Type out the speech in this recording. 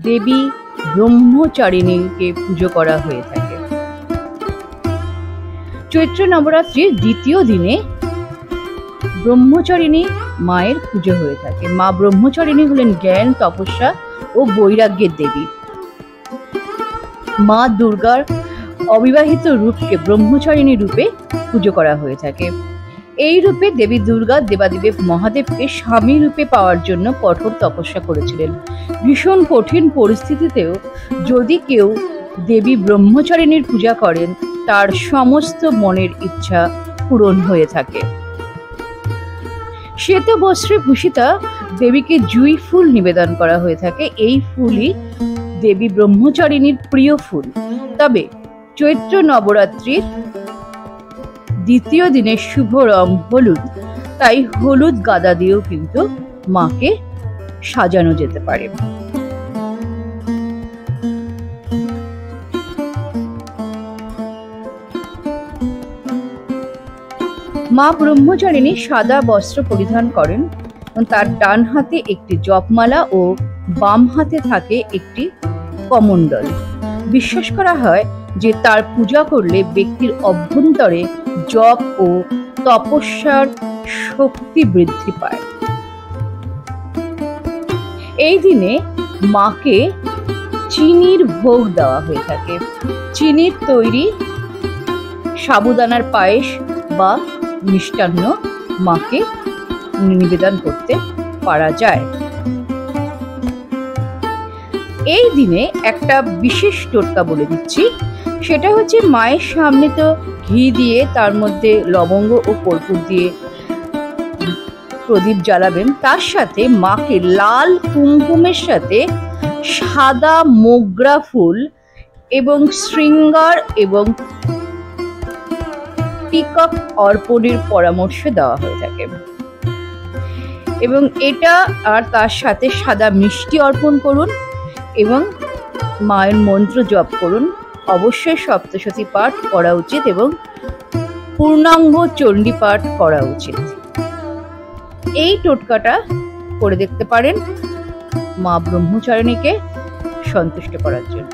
দেবী ব্রহ্মচারিণীকে পুজো করা হয়ে থাকে। চৈত্র নবরাত্রির দ্বিতীয় দিনে ব্রহ্মচারিণী মায়ের পুজো হয়ে থাকে। মা ব্রহ্মচারিণী হলেন জ্ঞান, তপস্যা ও বৈরাগ্যের দেবী। মা দুর্গার অবিবাহিত রূপকে ব্রহ্মচারিণী রূপে পুজো করা হয়ে থাকে। এই রূপে দেবী দুর্গা দেবাদিদেব মহাদেবকে স্বামী রূপে পাওয়ার জন্য কঠোর তপস্যা করেছিলেন। ভীষণ কঠিন পরিস্থিতিতেও যদি কেউ দেবী ব্রহ্মচারিণীর পূজা করেন, তার সমস্ত মনের ইচ্ছা পূরণ হয়ে থাকে। শ্বেত বস্ত্রে ভূষিতা দেবীকে জুঁই ফুল নিবেদন করা হয়ে থাকে। এই ফুলই দেবী ব্রহ্মচারিণীর প্রিয় ফুল। তবে চৈত্র নবরাত্রির দ্বিতীয় দিনের শুভ রং হলুদ, তাই হলুদ গাদা দিয়েও কিন্তু মাকে সাজানো যেতে পারে। মা ব্রহ্মচারিণী সাদা বস্ত্র পরিধান করেন। তার ডান হাতে একটি জপমালা ও বাম হাতে থাকে একটি কমণ্ডল। বিশ্বাস করা হয় যে তার পূজা করলে ব্যক্তির অভ্যন্তরে জপ ও তপস্যার শক্তি বৃদ্ধি পায়। এই দিনে মাকে চিনির ভোগ দেওয়া হয়ে থাকে। চিনির তৈরি সাবুদানার পায়েস বা মিষ্টান্ন মাকে নিবেদন করতে পারা যায়। এই দিনে একটা বিশেষ টোটকা বলে দিচ্ছি, সেটা হচ্ছে মায়ের সামনে তো ঘি দিয়ে তার মধ্যে লবঙ্গ ও কর্পূর দিয়ে প্রদীপ জ্বালাবেন। তার সাথে মাকে লাল কুমকুমের সাথে সাদা মোগরা ফুল এবং শৃঙ্গার এবং পিকক অর্পণের পরামর্শ দেওয়া হয়ে থাকে। এবং এটা আর তার সাথে সাদা মিষ্টি অর্পণ করুন এবং মায়ের মন্ত্র জপ করুন। অবশ্যই সপ্তশতী পাঠ করা উচিত এবং পূর্ণাঙ্গ চণ্ডী পাঠ করা উচিত। এই টোটকাটা করে দেখতে পারেন মা ব্রহ্মচারিণীকে সন্তুষ্ট করার জন্য।